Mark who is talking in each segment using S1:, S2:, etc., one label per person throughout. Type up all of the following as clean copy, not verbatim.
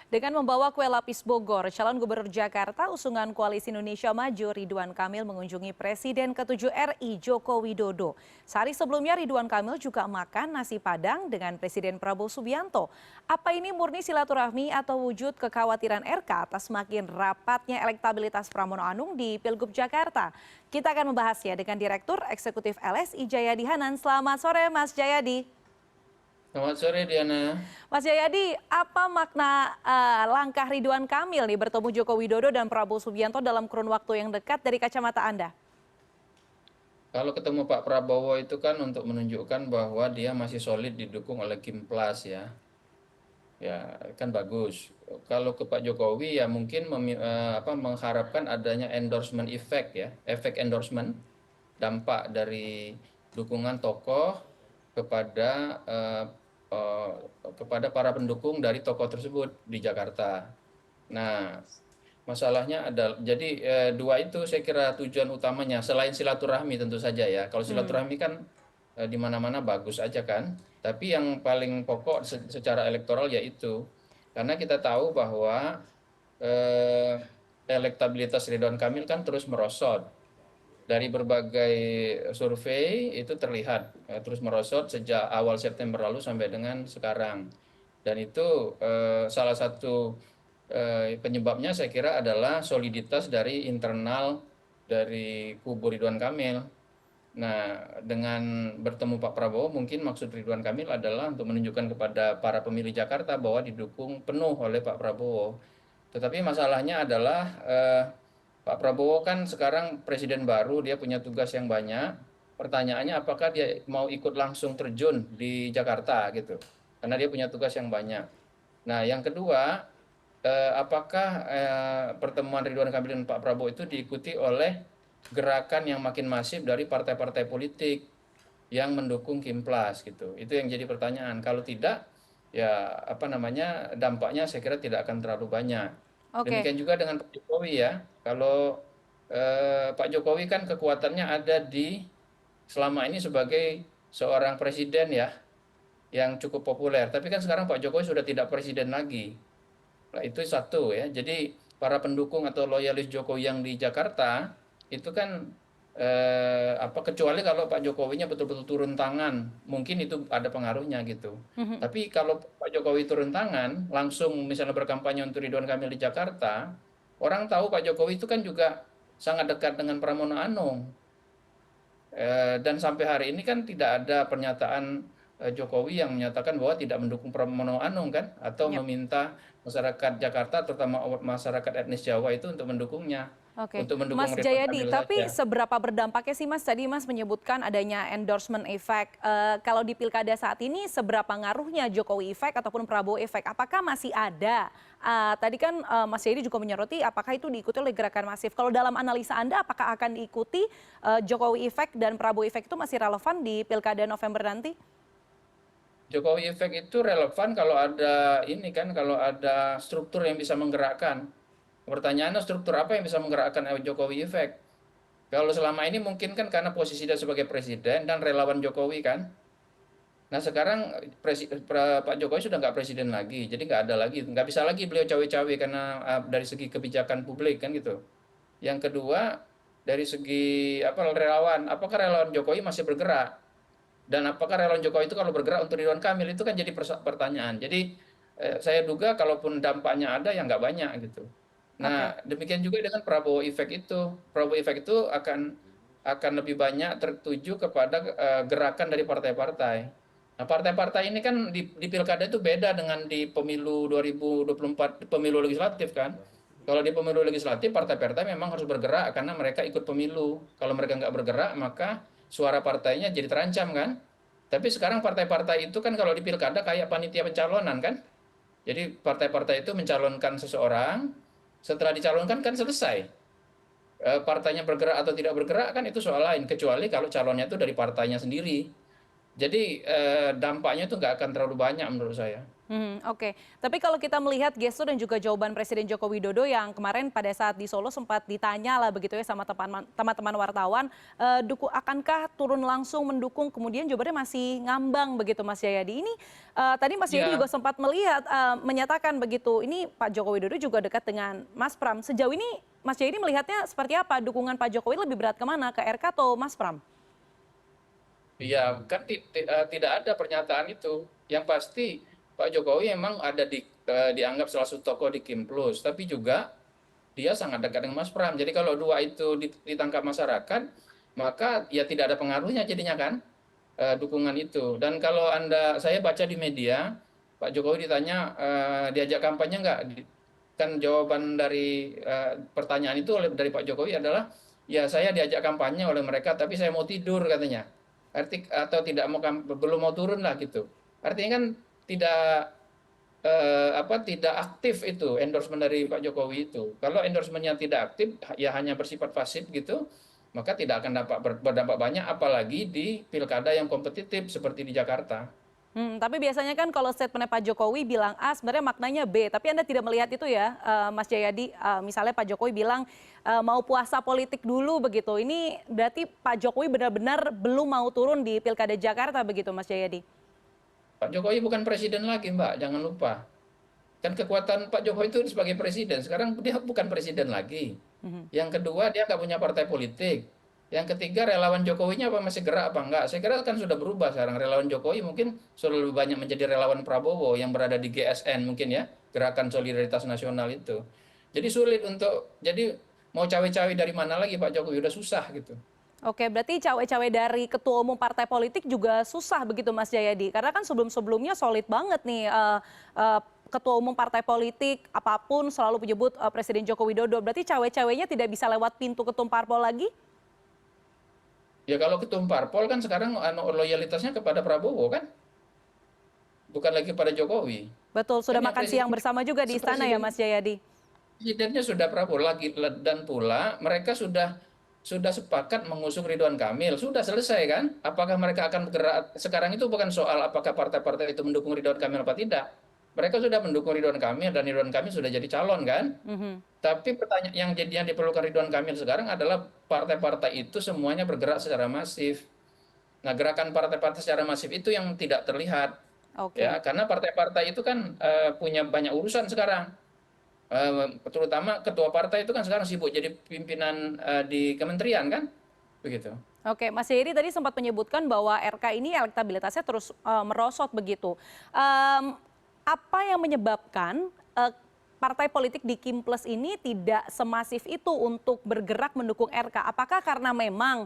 S1: Dengan membawa kue lapis Bogor, calon gubernur Jakarta usungan Koalisi Indonesia Maju Ridwan Kamil mengunjungi Presiden ke-7 RI Joko Widodo. Sehari sebelumnya Ridwan Kamil juga makan nasi Padang dengan Presiden Prabowo Subianto. Apa ini murni silaturahmi atau wujud kekhawatiran RK atas semakin rapatnya elektabilitas Pramono Anung di Pilgub Jakarta? Kita akan membahasnya dengan Direktur Eksekutif LSI Jayadi Hanan. Selamat sore Mas Jayadi.
S2: Selamat sore Diana.
S1: Mas Jayadi, apa makna langkah Ridwan Kamil nih bertemu Joko Widodo dan Prabowo Subianto dalam kurun waktu yang dekat dari kacamata Anda?
S2: Kalau ketemu Pak Prabowo itu kan untuk menunjukkan bahwa dia masih solid didukung oleh Kim Plus ya. Ya kan bagus. Kalau ke Pak Jokowi ya mungkin mengharapkan adanya endorsement effect ya, efek endorsement, dampak dari dukungan tokoh kepada eh, eh, kepada para pendukung dari tokoh tersebut di Jakarta. Nah, masalahnya ada, jadi dua itu saya kira tujuan utamanya selain silaturahmi tentu saja ya. Kalau
S1: Hmm.
S2: silaturahmi kan di mana-mana bagus aja kan. Tapi yang paling pokok secara elektoral yaitu karena kita tahu bahwa eh, elektabilitas Ridwan Kamil kan terus merosot dari berbagai survei itu terlihat terus merosot sejak awal September lalu sampai dengan sekarang. Dan itu salah satu penyebabnya saya kira adalah soliditas dari internal dari kubu Ridwan Kamil. Nah, dengan bertemu Pak Prabowo, mungkin maksud Ridwan Kamil adalah untuk menunjukkan kepada para pemilih Jakarta bahwa didukung penuh oleh Pak Prabowo. Tetapi masalahnya adalah Pak Prabowo kan sekarang presiden baru, dia punya tugas yang banyak. Pertanyaannya apakah dia mau ikut langsung terjun di Jakarta gitu. Karena dia punya tugas yang banyak. Nah, yang kedua, apakah pertemuan Ridwan Kamil dan Pak Prabowo itu diikuti oleh gerakan yang makin masif dari partai-partai politik yang mendukung Kimplas gitu. Itu yang jadi pertanyaan. Kalau tidak, ya apa namanya dampaknya saya kira tidak akan terlalu banyak.
S1: Oke.
S2: Demikian juga dengan Pak Jokowi ya. Kalau Pak Jokowi kan kekuatannya ada di selama ini sebagai seorang presiden ya yang cukup populer. Tapi kan sekarang Pak Jokowi sudah tidak presiden lagi. Nah, itu satu ya. Jadi para pendukung atau loyalis Jokowi yang di Jakarta itu kan kecuali kalau Pak Jokowinya betul-betul turun tangan, mungkin itu ada pengaruhnya gitu.
S1: Mhm.
S2: Tapi kalau Pak Jokowi turun tangan, langsung misalnya berkampanye untuk Ridwan Kamil di Jakarta, orang tahu Pak Jokowi itu kan juga sangat dekat dengan Pramono Anung. Dan sampai hari ini kan tidak ada pernyataan Jokowi yang menyatakan bahwa tidak mendukung Pramono Anung kan, atau
S1: Yap.
S2: meminta masyarakat Jakarta, terutama masyarakat etnis Jawa itu untuk mendukungnya,
S1: Oke,
S2: untuk mendukung
S1: Mas
S2: Ridwan
S1: Jayadi,
S2: Kamil
S1: tapi
S2: saja.
S1: seberapa berdampaknya sih Mas? Tadi Mas menyebutkan adanya endorsement effect. Kalau di pilkada saat ini, seberapa ngaruhnya Jokowi effect ataupun Prabowo effect? Apakah masih ada? Tadi kan Mas Jayadi juga menyoroti apakah itu diikuti oleh gerakan masif. Kalau dalam analisa Anda, apakah akan diikuti Jokowi effect dan Prabowo effect itu masih relevan di pilkada November nanti?
S2: Jokowi efek itu relevan kalau ada ini kan, kalau ada struktur yang bisa menggerakkan. Pertanyaannya struktur apa yang bisa menggerakkan Jokowi efek? Kalau selama ini mungkin kan karena posisi dia sebagai presiden dan relawan Jokowi kan. Nah sekarang Pak Jokowi sudah nggak presiden lagi, jadi nggak ada lagi, nggak bisa lagi beliau cawe-cawe karena dari segi kebijakan publik kan gitu. Yang kedua dari segi relawan, apakah relawan Jokowi masih bergerak dan apakah relawan Jokowi itu kalau bergerak untuk Ridwan Kamil itu kan jadi pertanyaan. Jadi saya duga kalaupun dampaknya ada ya nggak banyak gitu.
S1: Oke.
S2: Nah demikian juga dengan Prabowo Effect itu, Prabowo Effect itu akan lebih banyak tertuju kepada gerakan dari partai-partai. Nah, partai-partai ini kan di pilkada itu beda dengan di pemilu 2024, pemilu legislatif kan. Kalau di pemilu legislatif, partai-partai memang harus bergerak karena mereka ikut pemilu. Kalau mereka nggak bergerak, maka suara partainya jadi terancam kan. Tapi sekarang partai-partai itu kan kalau di pilkada kayak panitia pencalonan kan. Jadi partai-partai itu mencalonkan seseorang, setelah dicalonkan kan selesai. Partainya bergerak atau tidak bergerak kan itu soal lain, kecuali kalau calonnya itu dari partainya sendiri. Jadi dampaknya itu nggak akan terlalu banyak menurut saya.
S1: Oke. Tapi kalau kita melihat gestur dan juga jawaban Presiden Joko Widodo yang kemarin pada saat di Solo sempat ditanya lah begitu ya sama teman-teman wartawan, akankah turun langsung mendukung, kemudian jawabannya masih ngambang begitu Mas Jayadi. Ini tadi Mas Jayadi juga
S2: Ya,
S1: sempat melihat, menyatakan begitu, ini Pak Joko Widodo juga dekat dengan Mas Pram. Sejauh ini Mas Jayadi melihatnya seperti apa? Dukungan Pak Jokowi lebih berat kemana? Ke RK atau Mas Pram?
S2: ya kan tidak ada pernyataan itu. Yang pasti Pak Jokowi memang ada dianggap salah satu tokoh di Kim Plus, tapi juga dia sangat dekat dengan Mas Pram. Jadi kalau dua itu ditangkap masyarakat, maka ya tidak ada pengaruhnya jadinya kan dukungan itu. Dan kalau saya baca di media, Pak Jokowi ditanya diajak kampanye nggak? Kan jawaban dari pertanyaan itu dari Pak Jokowi adalah ya saya diajak kampanye oleh mereka, tapi saya mau tidur katanya. Atau tidak mau belum mau turun lah gitu. Artinya kan tidak tidak aktif itu endorsement dari Pak Jokowi itu. Kalau endorsementnya tidak aktif, ya hanya bersifat pasif gitu, maka tidak akan berdampak banyak, apalagi di pilkada yang kompetitif seperti di Jakarta.
S1: Tapi biasanya kan kalau statementnya Pak Jokowi bilang A, sebenarnya maknanya B. Tapi Anda tidak melihat itu ya, Mas Jayadi. Misalnya Pak Jokowi bilang mau puasa politik dulu begitu. Ini berarti Pak Jokowi benar-benar belum mau turun di Pilkada Jakarta begitu, Mas Jayadi.
S2: Pak Jokowi bukan presiden lagi, Mbak, jangan lupa. Kan kekuatan Pak Jokowi itu sebagai presiden, sekarang dia bukan presiden lagi. Yang kedua, dia nggak punya partai politik. Yang ketiga, relawan Jokowinya apa masih gerak apa enggak? Saya kira kan sudah berubah sekarang. Relawan Jokowi mungkin sudah lebih banyak menjadi relawan Prabowo yang berada di GSN mungkin ya, Gerakan Solidaritas Nasional itu. Jadi sulit jadi mau cawe-cawe dari mana lagi Pak Jokowi, udah susah gitu.
S1: Oke, berarti cawe-cawe dari ketua umum partai politik juga susah begitu Mas Jayadi. Karena kan sebelum-sebelumnya solid banget nih ketua umum partai politik apapun selalu menyebut Presiden Joko Widodo. Berarti cawe-cawenya tidak bisa lewat pintu ketum parpol lagi?
S2: Ya kalau ketum parpol kan sekarang loyalitasnya kepada Prabowo kan, bukan lagi pada Jokowi.
S1: Betul,
S2: Kan
S1: sudah
S2: yang
S1: makan siang
S2: presiden
S1: bersama juga di istana ya Mas Jayadi.
S2: presidennya sudah Prabowo lagi, dan pula mereka sudah sepakat mengusung Ridwan Kamil. Sudah selesai kan? Apakah mereka akan bergerak sekarang, itu bukan soal apakah partai-partai itu mendukung Ridwan Kamil apa tidak. Mereka sudah mendukung Ridwan Kamil dan Ridwan Kamil sudah jadi calon kan?
S1: Mhm.
S2: Tapi pertanyaan yang diperlukan Ridwan Kamil sekarang adalah partai-partai itu semuanya bergerak secara masif. Nah, gerakan partai-partai secara masif itu yang tidak terlihat,
S1: Oke.
S2: ya, karena partai-partai itu kan punya banyak urusan sekarang. Terutama ketua partai itu kan sekarang sibuk jadi pimpinan di kementerian kan, begitu.
S1: Oke, Mas Jayadi tadi sempat menyebutkan bahwa RK ini elektabilitasnya terus merosot begitu. Em, Apa yang menyebabkan partai politik di Kim Plus ini tidak semasif itu untuk bergerak mendukung RK? Apakah karena memang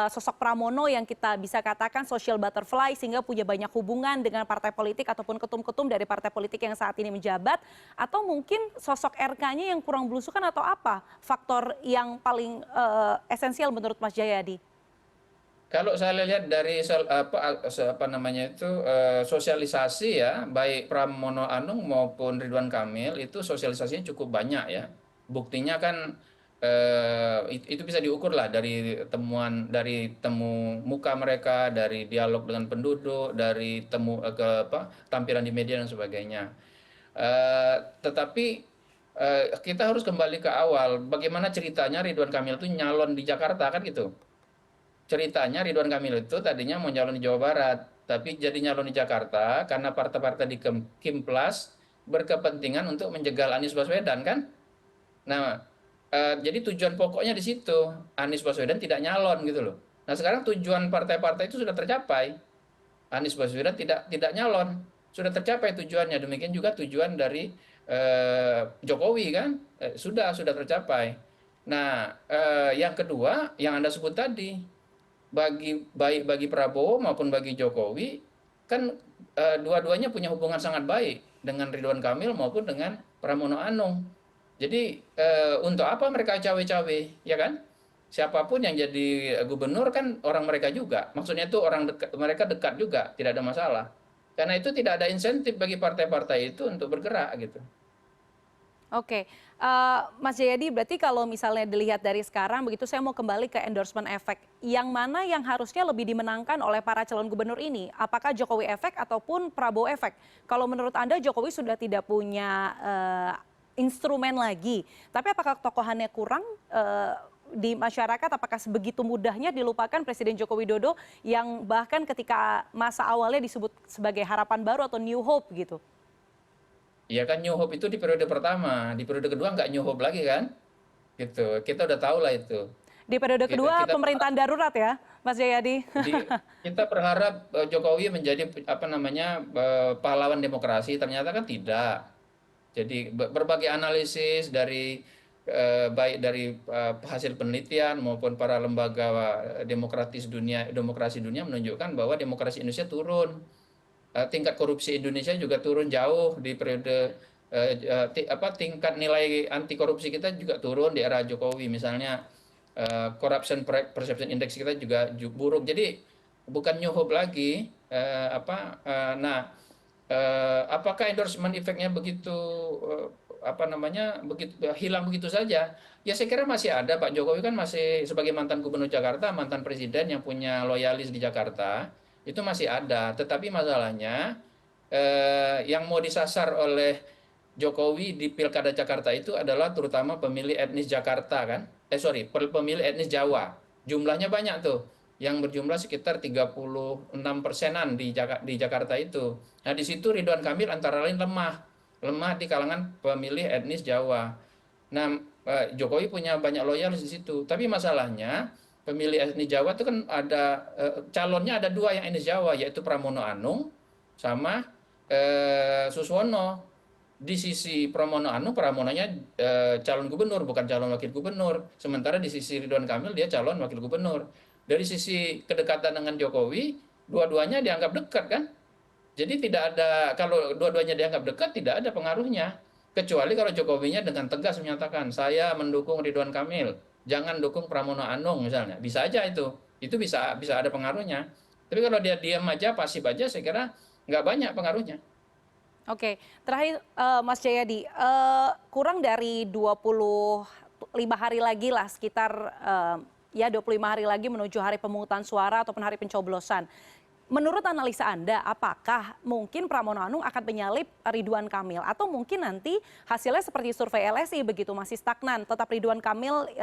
S1: sosok Pramono yang kita bisa katakan social butterfly sehingga punya banyak hubungan dengan partai politik ataupun ketum-ketum dari partai politik yang saat ini menjabat? Atau mungkin sosok RK-nya yang kurang belusukan atau apa faktor yang paling esensial menurut Mas Jayadi?
S2: Kalau saya lihat dari apa namanya itu sosialisasi ya, baik Pramono Anung maupun Ridwan Kamil itu sosialisasinya cukup banyak ya. Buktinya kan itu bisa diukur lah dari temu muka mereka, dari dialog dengan penduduk, dari tampilan di media dan sebagainya. Tetapi kita harus kembali ke awal, bagaimana ceritanya Ridwan Kamil itu nyalon di Jakarta kan gitu. Ceritanya Ridwan Kamil itu tadinya mau nyalon di Jawa Barat, tapi jadi nyalon di Jakarta karena partai-partai di Kim Plus berkepentingan untuk menjegal Anies Baswedan kan. Nah, jadi tujuan pokoknya di situ, Anies Baswedan tidak nyalon gitu loh. Nah, sekarang tujuan partai-partai itu sudah tercapai. Anies Baswedan tidak nyalon, sudah tercapai tujuannya. Demikian juga tujuan dari Jokowi kan, sudah tercapai. Nah, yang kedua yang Anda sebut tadi, baik bagi Prabowo maupun bagi Jokowi kan dua-duanya punya hubungan sangat baik dengan Ridwan Kamil maupun dengan Pramono Anung. Jadi untuk apa mereka cawe-cawe, ya kan? Siapapun yang jadi gubernur kan orang mereka juga. Maksudnya itu orang dekat, mereka dekat juga, tidak ada masalah. Karena itu tidak ada insentif bagi partai-partai itu untuk bergerak gitu.
S1: Oke, Mas Jayadi, berarti kalau misalnya dilihat dari sekarang begitu, saya mau kembali ke endorsement efek. Yang mana yang harusnya lebih dimenangkan oleh para calon gubernur ini? Apakah Jokowi efek ataupun Prabowo efek? Kalau menurut Anda Jokowi sudah tidak punya instrumen lagi, tapi apakah tokohannya kurang di masyarakat? Apakah sebegitu mudahnya dilupakan Presiden Joko Widodo yang bahkan ketika masa awalnya disebut sebagai harapan baru atau new hope gitu?
S2: Ya kan New Hope itu di periode pertama, di periode kedua nggak New Hope lagi kan, gitu. Kita udah tahu lah itu.
S1: Di periode
S2: Kita,
S1: kedua
S2: kita
S1: pemerintahan darurat ya, Mas Jayadi.
S2: kita berharap Jokowi menjadi apa namanya pahlawan demokrasi, ternyata kan tidak. Jadi berbagai analisis dari baik dari hasil penelitian maupun para lembaga demokrasi dunia menunjukkan bahwa demokrasi Indonesia turun. Tingkat korupsi Indonesia juga turun jauh di periode tingkat nilai anti korupsi kita juga turun di era Jokowi, misalnya corruption perception index kita juga buruk. Jadi bukan new hope lagi. Apakah endorsement efeknya begitu begitu hilang begitu saja? Ya saya kira masih ada. Pak Jokowi kan masih sebagai mantan gubernur Jakarta, mantan presiden yang punya loyalis di Jakarta, itu masih ada. Tetapi masalahnya yang mau disasar oleh Jokowi di Pilkada Jakarta itu adalah terutama pemilih etnis Jakarta kan. Pemilih etnis Jawa. Jumlahnya banyak tuh, yang berjumlah sekitar 36%-an di Jakarta itu. Nah, di situ Ridwan Kamil antara lain lemah di kalangan pemilih etnis Jawa. Nah, Jokowi punya banyak loyalis di situ. Tapi masalahnya pemilih etnis Jawa itu kan ada calonnya ada dua yang etnis Jawa, yaitu Pramono Anung sama Suswono. Di sisi Pramono Anung, Pramononya calon gubernur, bukan calon wakil gubernur. Sementara di sisi Ridwan Kamil dia calon wakil gubernur. Dari sisi kedekatan dengan Jokowi, dua-duanya dianggap dekat kan. Jadi tidak ada, kalau dua-duanya dianggap dekat, tidak ada pengaruhnya. Kecuali kalau Jokowinya dengan tegas menyatakan, saya mendukung Ridwan Kamil, jangan dukung Pramono Anung misalnya. Bisa aja itu. Itu bisa ada pengaruhnya. Tapi kalau dia diam aja, pasif aja, saya kira nggak banyak pengaruhnya.
S1: Oke, terakhir Mas Jayadi, kurang dari 25 hari lagi lah, sekitar ya 25 hari lagi menuju hari pemungutan suara ataupun hari pencoblosan. Menurut analisa Anda, apakah mungkin Pramono Anung akan menyalip Ridwan Kamil? Atau mungkin nanti hasilnya seperti survei LSI begitu, masih stagnan, tetap Ridwan Kamil,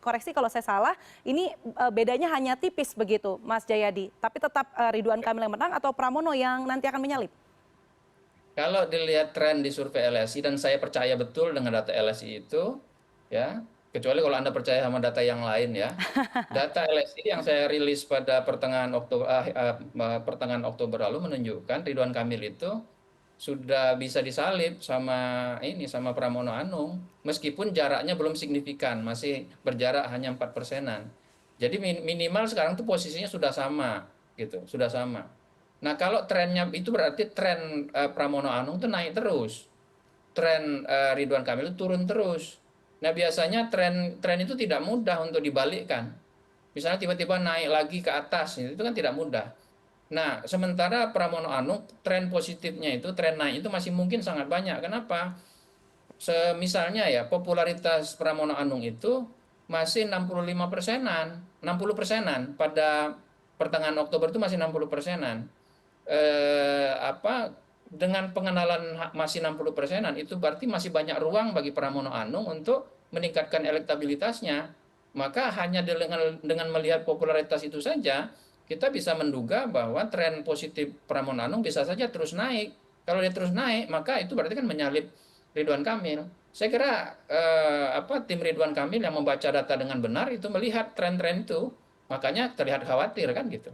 S1: koreksi kalau saya salah, ini bedanya hanya tipis begitu Mas Jayadi. Tapi tetap Ridwan Kamil yang menang atau Pramono yang nanti akan menyalip?
S2: Kalau dilihat tren di survei LSI, dan saya percaya betul dengan data LSI itu, ya, kecuali kalau Anda percaya sama data yang lain ya. Data LSI yang saya rilis pada pertengahan Oktober lalu menunjukkan Ridwan Kamil itu sudah bisa disalip sama Pramono Anung, meskipun jaraknya belum signifikan, masih berjarak hanya 4%-an. Jadi minimal sekarang tuh posisinya sudah sama, gitu, sudah sama. Nah, kalau trennya itu berarti tren Pramono Anung itu naik terus, tren Ridwan Kamil itu turun terus. Nah, biasanya tren itu tidak mudah untuk dibalikkan. Misalnya tiba-tiba naik lagi ke atas, itu kan tidak mudah. Nah, sementara Pramono Anung tren positifnya itu, tren naik itu masih mungkin sangat banyak. Kenapa? Misalnya ya, popularitas Pramono Anung itu masih 65%-an, 60%-an pada pertengahan Oktober itu masih 60%-an. Dengan pengenalan masih 60%-an itu berarti masih banyak ruang bagi Pramono Anung untuk meningkatkan elektabilitasnya. Maka hanya dengan melihat popularitas itu saja kita bisa menduga bahwa tren positif Pramono Anung bisa saja terus naik. Kalau dia terus naik, maka itu berarti kan menyalip Ridwan Kamil. Saya kira tim Ridwan Kamil yang membaca data dengan benar itu melihat tren-tren itu, makanya terlihat khawatir kan gitu.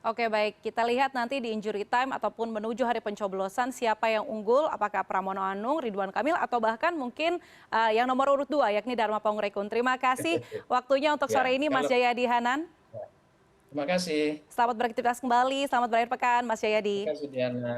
S1: Oke, baik, kita lihat nanti di injury time ataupun menuju hari pencoblosan siapa yang unggul, apakah Pramono Anung, Ridwan Kamil, atau bahkan mungkin yang nomor urut 2 yakni Dharma Pongrekun. Terima kasih waktunya untuk sore ini Mas Jayadi Hanan.
S2: Terima kasih.
S1: Selamat beraktivitas kembali, selamat berakhir pekan Mas Jayadi.
S2: Terima kasih Diana.